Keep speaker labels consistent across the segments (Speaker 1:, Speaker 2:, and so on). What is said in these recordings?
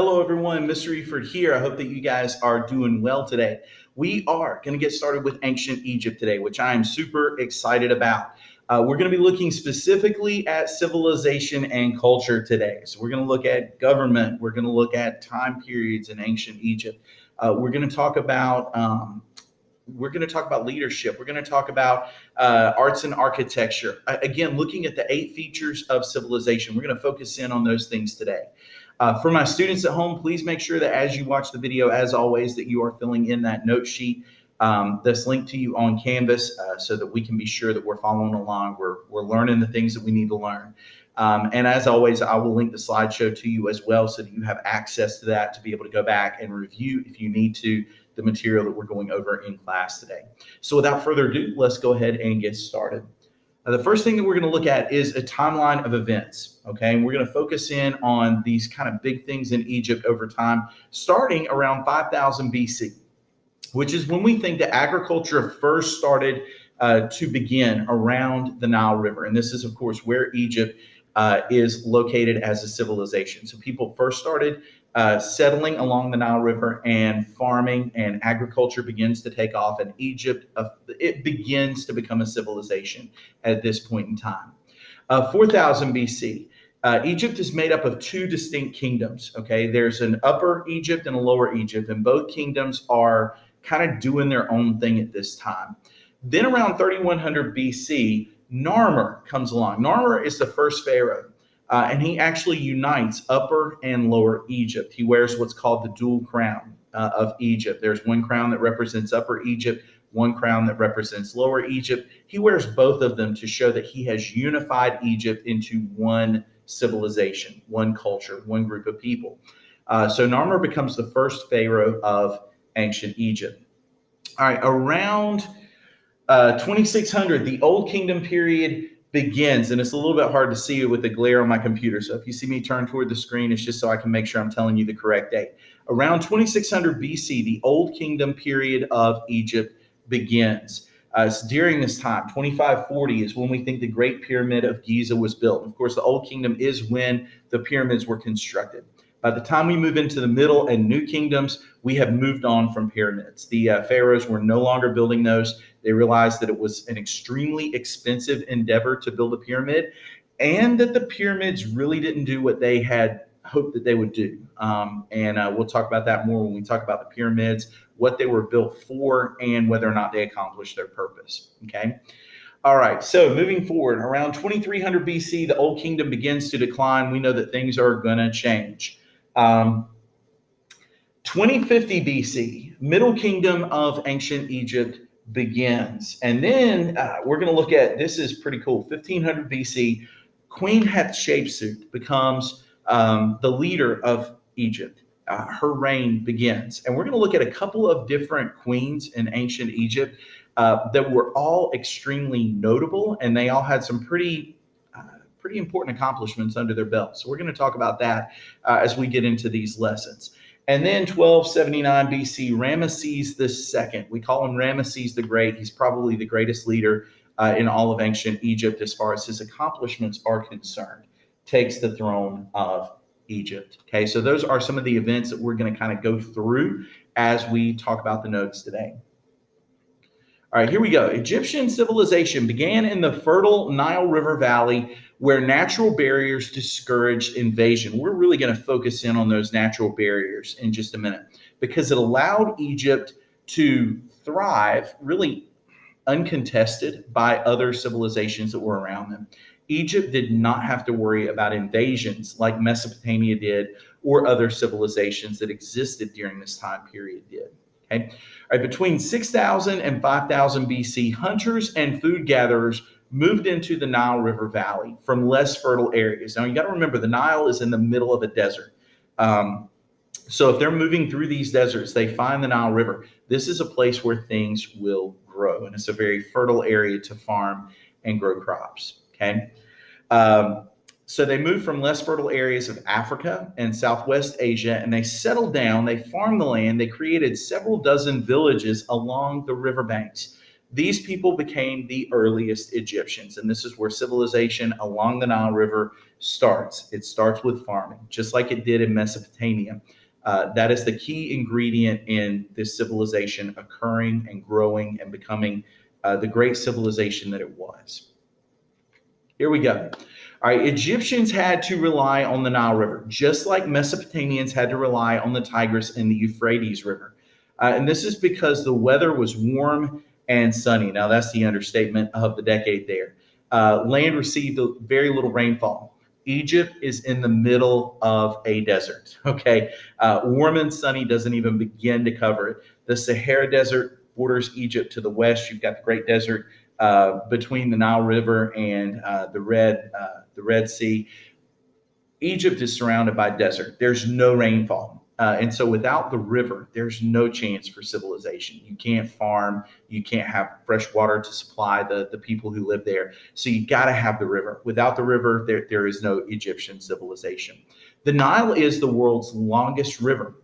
Speaker 1: Hello, everyone. Mr. Eford here. I hope that you guys are doing well today. We are going to get started with ancient Egypt today, which I am super excited about. We're going to be looking specifically at civilization and culture today. So, we're going to look at government, we're going to look at time periods in ancient Egypt. We're going to talk about leadership. We're going to talk about arts and architecture. Again, looking at the 8 features of civilization. We're going to focus in on those things today. For my students at home, please make sure that as you watch the video, as always, that you are filling in that note sheet that's linked to you on Canvas so that we can be sure that we're following along. We're learning the things that we need to learn. And as always, I will link the slideshow to you as well so that you have access to that to be able to go back and review if you need to the material that we're going over in class today. So without further ado, let's go ahead and get started. The first thing that we're going to look at is a timeline of events, okay? And we're going to focus in on these kind of big things in Egypt over time, starting around 5000 BC, which is when we think that agriculture first started to begin around the Nile River. And this is, of course, where Egypt is located as a civilization. So people first started settling along the Nile River, and farming and agriculture begins to take off, and Egypt, it begins to become a civilization at this point in time. 4000 BC, Egypt is made up of 2 distinct kingdoms, okay? There's an upper Egypt and a lower Egypt, and both kingdoms are kind of doing their own thing at this time. Then around 3100 BC, Narmer comes along. Narmer is the first pharaoh. And he actually unites Upper and Lower Egypt. He wears what's called the dual crown of Egypt. There's one crown that represents Upper Egypt, one crown that represents Lower Egypt. He wears both of them to show that he has unified Egypt into one civilization, one culture, one group of people. So Narmer becomes the first pharaoh of ancient Egypt. All right, around 2600, the Old Kingdom period begins, and it's a little bit hard to see it with the glare on my computer. So if you see me turn toward the screen, it's just so I can make sure I'm telling you the correct date. Around 2600 BC, the Old Kingdom period of Egypt begins. It's during this time, 2540 is when we think the Great Pyramid of Giza was built. Of course, the Old Kingdom is when the pyramids were constructed. By the time we move into the Middle and New Kingdoms, we have moved on from pyramids. The pharaohs were no longer building those. They realized that it was an extremely expensive endeavor to build a pyramid, and that the pyramids really didn't do what they had hoped that they would do. We'll talk about that more when we talk about the pyramids, what they were built for, and whether or not they accomplished their purpose. Okay. All right, so moving forward, around 2300 BC, the Old Kingdom begins to decline. We know that things are going to change. 2050 BC, Middle Kingdom of ancient Egypt begins. And then we're going to look at, this is pretty cool, 1500 BC, Queen Hatshepsut becomes the leader of Egypt. Her reign begins. And we're going to look at a couple of different queens in ancient Egypt that were all extremely notable, and they all had some pretty important accomplishments under their belt. So we're going to talk about that as we get into these lessons. And then 1279 BC, Ramesses II. We call him Ramesses the Great. He's probably the greatest leader in all of ancient Egypt as far as his accomplishments are concerned. Takes the throne of Egypt. Okay, so those are some of the events that we're going to kind of go through as we talk about the notes today. All right, here we go. Egyptian civilization began in the fertile Nile River Valley, where natural barriers discouraged invasion. We're really going to focus in on those natural barriers in just a minute, because it allowed Egypt to thrive really uncontested by other civilizations that were around them. Egypt did not have to worry about invasions like Mesopotamia did, or other civilizations that existed during this time period did. Okay. All right, between 6000 and 5000 BC, hunters and food gatherers moved into the Nile River Valley from less fertile areas. Now, you got to remember, the Nile is in the middle of a desert. So if they're moving through these deserts, they find the Nile River. This is a place where things will grow, and it's a very fertile area to farm and grow crops. Okay. So they moved from less fertile areas of Africa and Southwest Asia, and they settled down, they farmed the land, they created several dozen villages along the riverbanks. These people became the earliest Egyptians, and this is where civilization along the Nile River starts. It starts with farming, just like it did in Mesopotamia. That is the key ingredient in this civilization occurring and growing and becoming the great civilization that it was. Here we go. All right, Egyptians had to rely on the Nile River, just like Mesopotamians had to rely on the Tigris and the Euphrates River. And this is because the weather was warm and sunny. Now, that's the understatement of the decade there. Land received very little rainfall. Egypt is in the middle of a desert, okay? Warm and sunny doesn't even begin to cover it. The Sahara Desert borders Egypt to the west. You've got the Great Desert between the Nile River and the Red Sea. Egypt is surrounded by desert. There's no rainfall. And so without the river, there's no chance for civilization. You can't farm. You can't have fresh water to supply the people who live there. So you got to have the river. Without the river, there is no Egyptian civilization. The Nile is the world's longest river.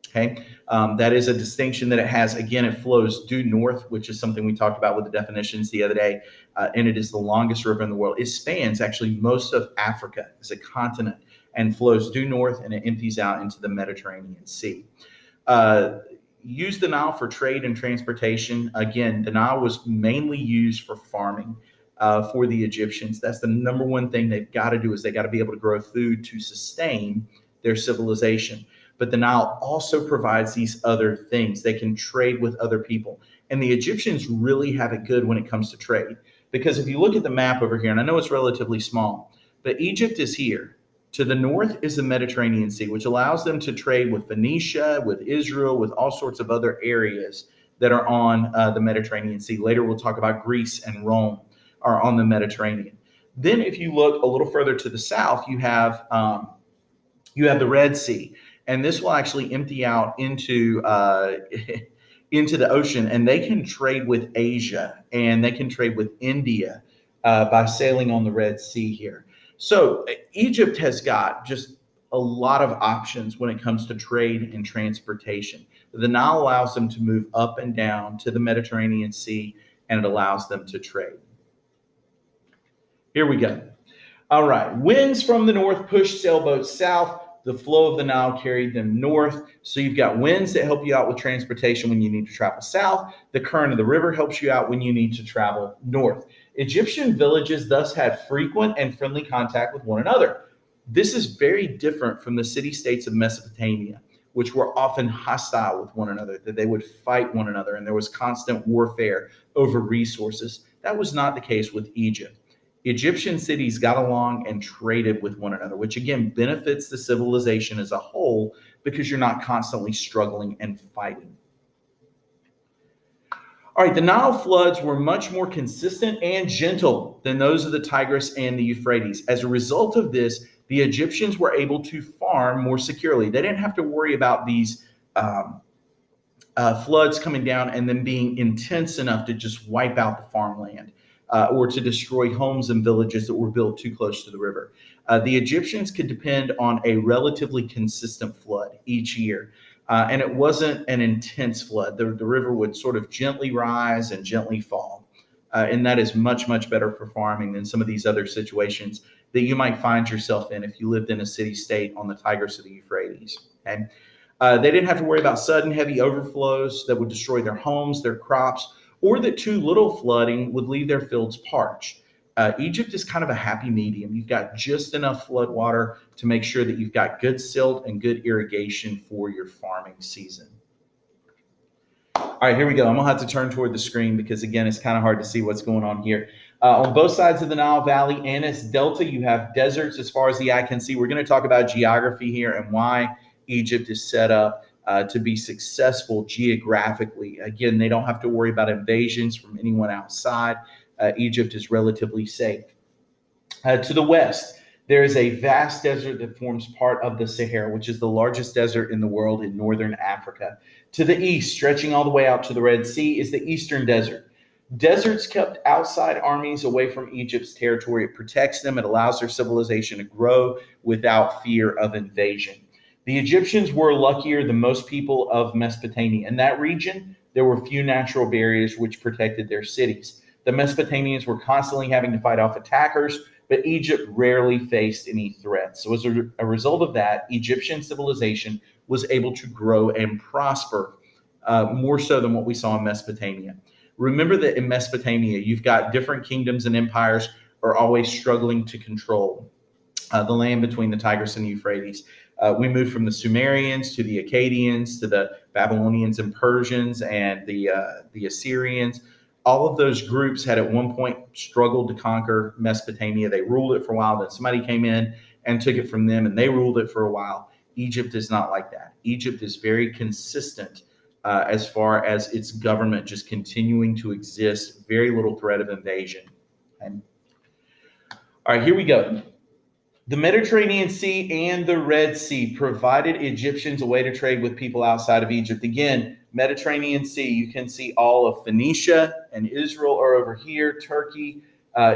Speaker 1: Okay, that is a distinction that it has. Again, it flows due north, which is something we talked about with the definitions the other day, and it is the longest river in the world. It spans actually most of Africa as a continent and flows due north, and it empties out into the Mediterranean Sea. Use the Nile for trade and transportation. Again, the Nile was mainly used for farming for the Egyptians. That's the number one thing they've got to do is they got to be able to grow food to sustain their civilization. But the Nile also provides these other things. They can trade with other people. And the Egyptians really have it good when it comes to trade. Because if you look at the map over here, and I know it's relatively small, but Egypt is here. To the north is the Mediterranean Sea, which allows them to trade with Phoenicia, with Israel, with all sorts of other areas that are on the Mediterranean Sea. Later, we'll talk about Greece and Rome are on the Mediterranean. Then if you look a little further to the south, you have the Red Sea. And this will actually empty out into into the ocean, and they can trade with Asia and they can trade with India by sailing on the Red Sea here. So Egypt has got just a lot of options when it comes to trade and transportation. The Nile allows them to move up and down to the Mediterranean Sea, and it allows them to trade. Here we go. All right, winds from the north push sailboats south. The flow of the Nile carried them north. So you've got winds that help you out with transportation when you need to travel south. The current of the river helps you out when you need to travel north. Egyptian villages thus had frequent and friendly contact with one another. This is very different from the city-states of Mesopotamia, which were often hostile with one another, that they would fight one another, and there was constant warfare over resources. That was not the case with Egypt. Egyptian cities got along and traded with one another, which again benefits the civilization as a whole because you're not constantly struggling and fighting. All right, the Nile floods were much more consistent and gentle than those of the Tigris and the Euphrates. As a result of this, the Egyptians were able to farm more securely. They didn't have to worry about these floods coming down and then being intense enough to just wipe out the farmland. Or to destroy homes and villages that were built too close to the river. The Egyptians could depend on a relatively consistent flood each year. And it wasn't an intense flood. The river would sort of gently rise and gently fall. And that is much, much better for farming than some of these other situations that you might find yourself in if you lived in a city-state on the Tigris or the Euphrates. Okay? They didn't have to worry about sudden heavy overflows that would destroy their homes, their crops, or that too little flooding would leave their fields parched. Egypt is kind of a happy medium. You've got just enough flood water to make sure that you've got good silt and good irrigation for your farming season. All right, here we go. I'm going to have to turn toward the screen because, again, it's kind of hard to see what's going on here. On both sides of the Nile Valley and its delta, you have deserts as far as the eye can see. We're going to talk about geography here and why Egypt is set up to be successful geographically. Again, they don't have to worry about invasions from anyone outside. Egypt is relatively safe. To the west, there is a vast desert that forms part of the Sahara, which is the largest desert in the world in northern Africa. To the east, stretching all the way out to the Red Sea, is the Eastern Desert. Deserts kept outside armies away from Egypt's territory. It protects them. It allows their civilization to grow without fear of invasion. The Egyptians were luckier than most people of Mesopotamia. In that region, there were few natural barriers which protected their cities. The Mesopotamians were constantly having to fight off attackers, but Egypt rarely faced any threats. So as a result of that, Egyptian civilization was able to grow and prosper more so than what we saw in Mesopotamia. Remember that in Mesopotamia, you've got different kingdoms and empires are always struggling to control the land between the Tigris and Euphrates. We moved from the Sumerians to the Akkadians to the Babylonians and Persians and the Assyrians. All of those groups had at one point struggled to conquer Mesopotamia. They ruled it for a while. Then somebody came in and took it from them, and they ruled it for a while. Egypt is not like that. Egypt is very consistent as far as its government just continuing to exist, very little threat of invasion. Okay. All right, here we go. The Mediterranean Sea and the Red Sea provided Egyptians a way to trade with people outside of Egypt. Again, Mediterranean Sea, you can see all of Phoenicia and Israel are over here, Turkey.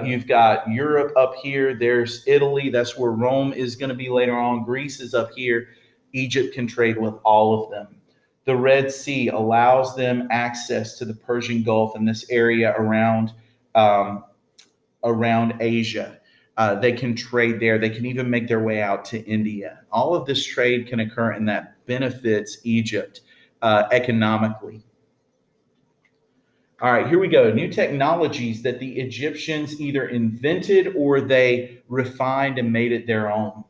Speaker 1: You've got Europe up here. There's Italy. That's where Rome is going to be later on. Greece is up here. Egypt can trade with all of them. The Red Sea allows them access to the Persian Gulf and this area around Asia. They can trade there. They can even make their way out to India. All of this trade can occur, and that benefits Egypt economically. All right, here we go. New technologies that the Egyptians either invented or they refined and made it their own.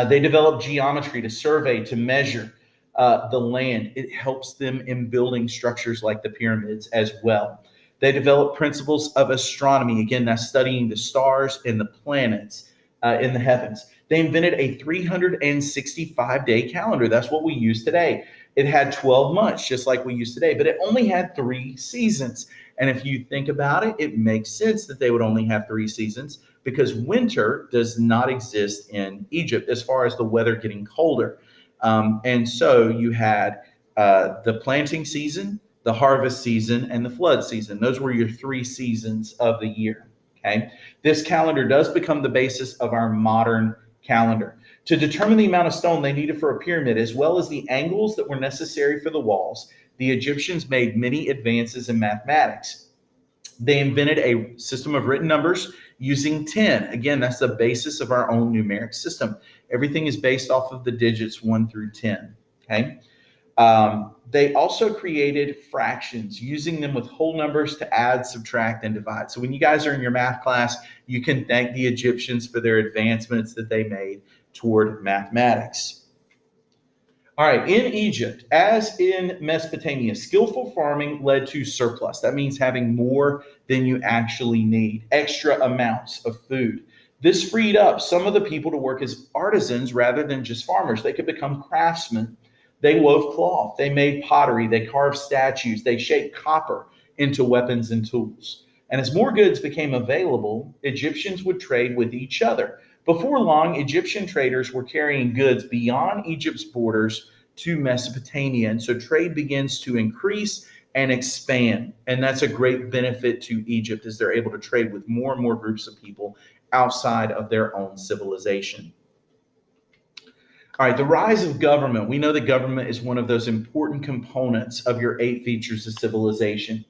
Speaker 1: They developed geometry to survey, to measure the land. It helps them in building structures like the pyramids as well. They developed principles of astronomy. Again, that's studying the stars and the planets in the heavens. They invented a 365-day calendar. That's what we use today. It had 12 months, just like we use today, but it only had 3 seasons. And if you think about it, it makes sense that they would only have 3 seasons because winter does not exist in Egypt as far as the weather getting colder. And so you had the planting season, the harvest season, and the flood season. Those were your 3 seasons of the year. Okay. This calendar does become the basis of our modern calendar. To determine the amount of stone they needed for a pyramid, as well as the angles that were necessary for the walls, the Egyptians made many advances in mathematics. They invented a system of written numbers using 10. Again, that's the basis of our own numeric system. Everything is based off of the digits 1 through 10. Okay. They also created fractions, using them with whole numbers to add, subtract, and divide. So when you guys are in your math class, you can thank the Egyptians for their advancements that they made toward mathematics. All right, in Egypt, as in Mesopotamia, skillful farming led to surplus. That means having more than you actually need, extra amounts of food. This freed up some of the people to work as artisans rather than just farmers. They could become craftsmen. They wove cloth, they made pottery, they carved statues, they shaped copper into weapons and tools. And as more goods became available, Egyptians would trade with each other. Before long, Egyptian traders were carrying goods beyond Egypt's borders to Mesopotamia. And so trade begins to increase and expand. And that's a great benefit to Egypt as they're able to trade with more and more groups of people outside of their own civilization. All right, the rise of government. We know that government is one of those important components of your 8 features of civilization.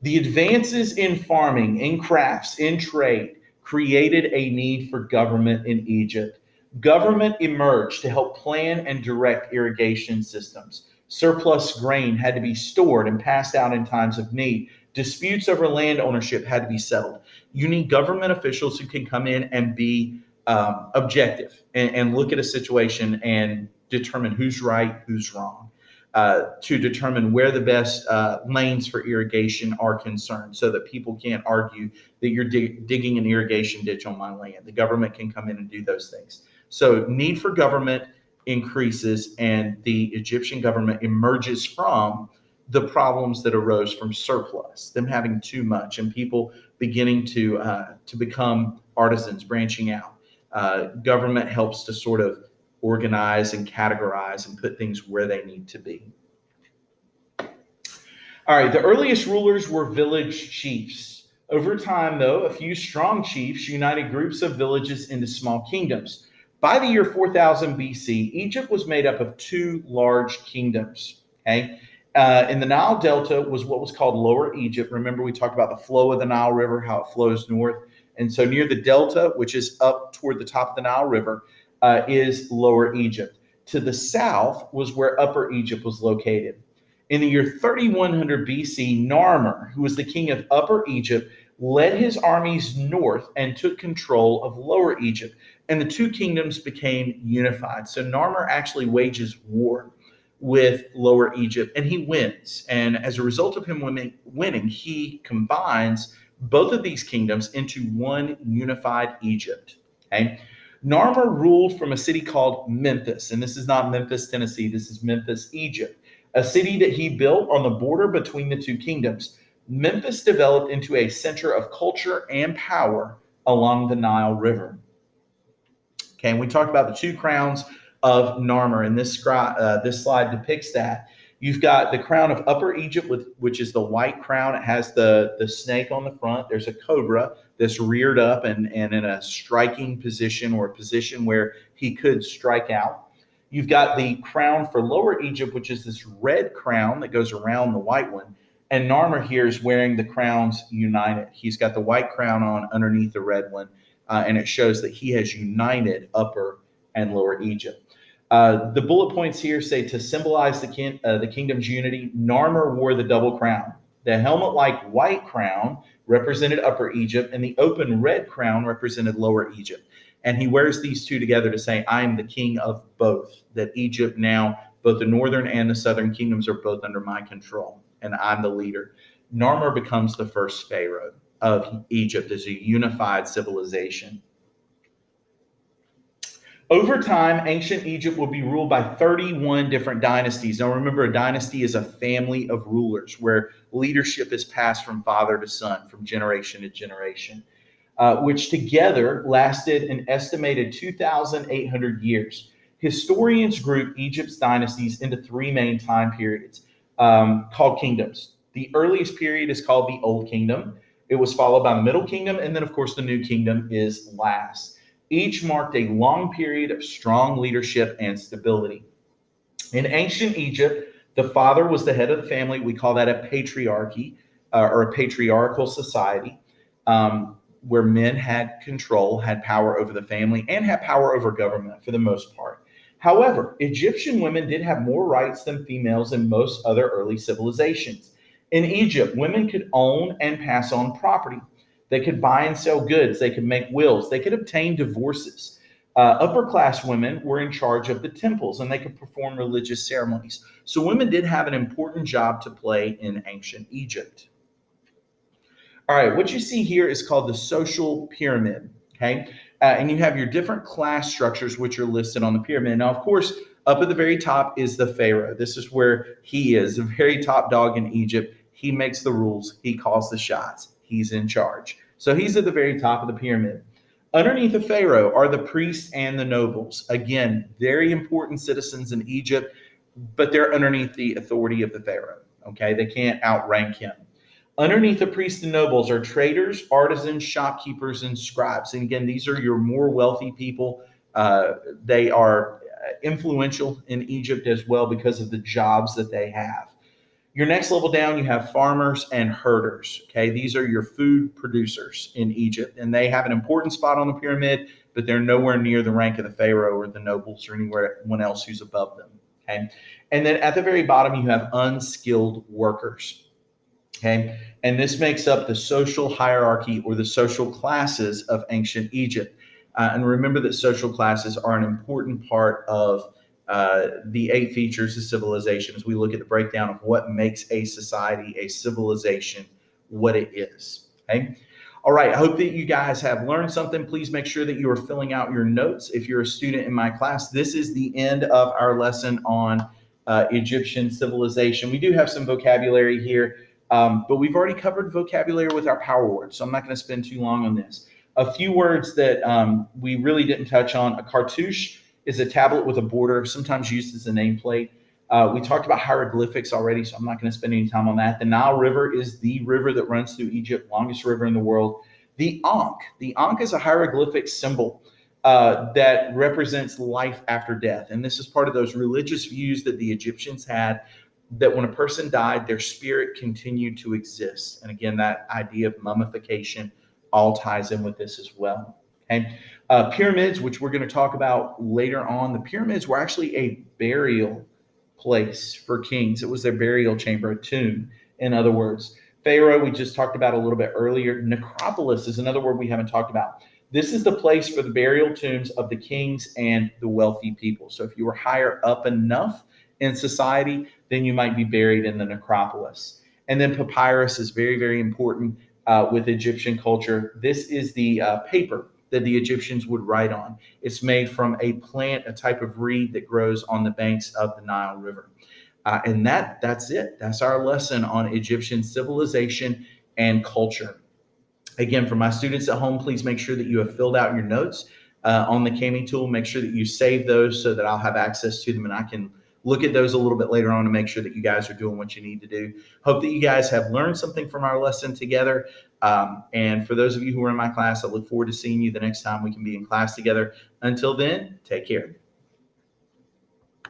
Speaker 1: The advances in farming, in crafts, in trade created a need for government in Egypt. Government emerged to help plan and direct irrigation systems. Surplus grain had to be stored and passed out in times of need. Disputes over land ownership had to be settled. You need government officials who can come in and be objective and look at a situation and determine who's right, who's wrong, to determine where the best lanes for irrigation are concerned so that people can't argue that you're digging an irrigation ditch on my land. The government can come in and do those things. So need for government increases, and the Egyptian government emerges from the problems that arose from surplus, them having too much, and people beginning to become artisans, branching out. Government helps to sort of organize and categorize and put things where they need to be. All right, the earliest rulers were village chiefs. Over time, though, a few strong chiefs united groups of villages into small kingdoms. By the year 4000 BC, Egypt was made up of 2 large kingdoms. Okay, In the Nile Delta was what was called Lower Egypt. Remember, we talked about the flow of the Nile River, how it flows north. And so near the Delta, which is up toward the top of the Nile River, is Lower Egypt. To the south was where Upper Egypt was located. In the year 3100 BC, Narmer, who was the king of Upper Egypt, led his armies north and took control of Lower Egypt. And the two kingdoms became unified. So Narmer actually wages war with Lower Egypt, and he wins. And as a result of him winning, he combines both of these kingdoms into one unified Egypt. Okay. Narmer ruled from a city called Memphis, and this is not Memphis, Tennessee. This is Memphis, Egypt, a city that he built on the border between the two kingdoms. Memphis developed into a center of culture and power along the Nile River. Okay, and we talked about the two crowns of Narmer, and this slide depicts that. You've got the crown of Upper Egypt, which is the white crown. It has the snake on the front. There's a cobra that's reared up and in a striking position, or a position where he could strike out. You've got the crown for Lower Egypt, which is this red crown that goes around the white one. And Narmer here is wearing the crowns united. He's got the white crown on underneath the red one, and it shows that he has united Upper and Lower Egypt. The bullet points here say to symbolize the kingdom's unity, Narmer wore the double crown. The helmet-like white crown represented Upper Egypt, and the open red crown represented Lower Egypt. And he wears these two together to say, I am the king of both, that Egypt now, both the northern and the southern kingdoms are both under my control, and I'm the leader. Narmer becomes the first pharaoh of Egypt as a unified civilization. Over time, ancient Egypt will be ruled by 31 different dynasties. Now remember, a dynasty is a family of rulers where leadership is passed from father to son, from generation to generation, which together lasted an estimated 2,800 years. Historians group Egypt's dynasties into three main time periods called kingdoms. The earliest period is called the Old Kingdom. It was followed by the Middle Kingdom, and then, of course, the New Kingdom is last. Each marked a long period of strong leadership and stability. In ancient Egypt, the father was the head of the family. We call that a patriarchy or a patriarchal society, where men had control, had power over the family, and had power over government for the most part. However, Egyptian women did have more rights than females in most other early civilizations. In Egypt, women could own and pass on property. They could buy and sell goods. They could make wills. They could obtain divorces. Upper class women were in charge of the temples, and they could perform religious ceremonies. So women did have an important job to play in ancient Egypt. All right, what you see here is called the social pyramid, okay? And you have your different class structures, which are listed on the pyramid. Now, of course, up at the very top is the pharaoh. This is where he is, the very top dog in Egypt. He makes the rules. He calls the shots. He's in charge. So he's at the very top of the pyramid. Underneath the pharaoh are the priests and the nobles. Again, very important citizens in Egypt, but they're underneath the authority of the pharaoh. Okay, they can't outrank him. Underneath the priests and nobles are traders, artisans, shopkeepers, and scribes. And again, these are your more wealthy people. They are influential in Egypt as well because of the jobs that they have. Your next level down, you have farmers and herders. Okay, these are your food producers in Egypt, and they have an important spot on the pyramid, but they're nowhere near the rank of the pharaoh or the nobles or anyone else who's above them. Okay, and then at the very bottom, you have unskilled workers. Okay, and this makes up the social hierarchy or the social classes of ancient Egypt. And remember that social classes are an important part of the 8 features of civilization as we look at the breakdown of what makes a society, a civilization, what it is. Okay. All right. I hope that you guys have learned something. Please make sure that you are filling out your notes. If you're a student in my class, this is the end of our lesson on Egyptian civilization. We do have some vocabulary here, but we've already covered vocabulary with our power words, so I'm not going to spend too long on this. A few words that we really didn't touch on. A cartouche is a tablet with a border, sometimes used as a nameplate. We talked about hieroglyphics already, so I'm not going to spend any time on that. The Nile River is the river that runs through Egypt, longest river in the world. The Ankh. The Ankh is a hieroglyphic symbol that represents life after death. And this is part of those religious views that the Egyptians had that when a person died, their spirit continued to exist. And again, that idea of mummification all ties in with this as well. Okay. Pyramids, which we're going to talk about later on, the pyramids were actually a burial place for kings. It was their burial chamber, a tomb, in other words. Pharaoh, we just talked about a little bit earlier. Necropolis is another word we haven't talked about. This is the place for the burial tombs of the kings and the wealthy people. So if you were higher up enough in society, then you might be buried in the necropolis. And then papyrus is very, very important with Egyptian culture. This is the paper that the Egyptians would write on. It's made from a plant, a type of reed that grows on the banks of the Nile River. And that's it. That's our lesson on Egyptian civilization and culture. Again, for my students at home, please make sure that you have filled out your notes on the Kami tool. Make sure that you save those so that I'll have access to them and I can look at those a little bit later on to make sure that you guys are doing what you need to do. Hope that you guys have learned something from our lesson together. And for those of you who are in my class, I look forward to seeing you the next time we can be in class together. Until then, take care.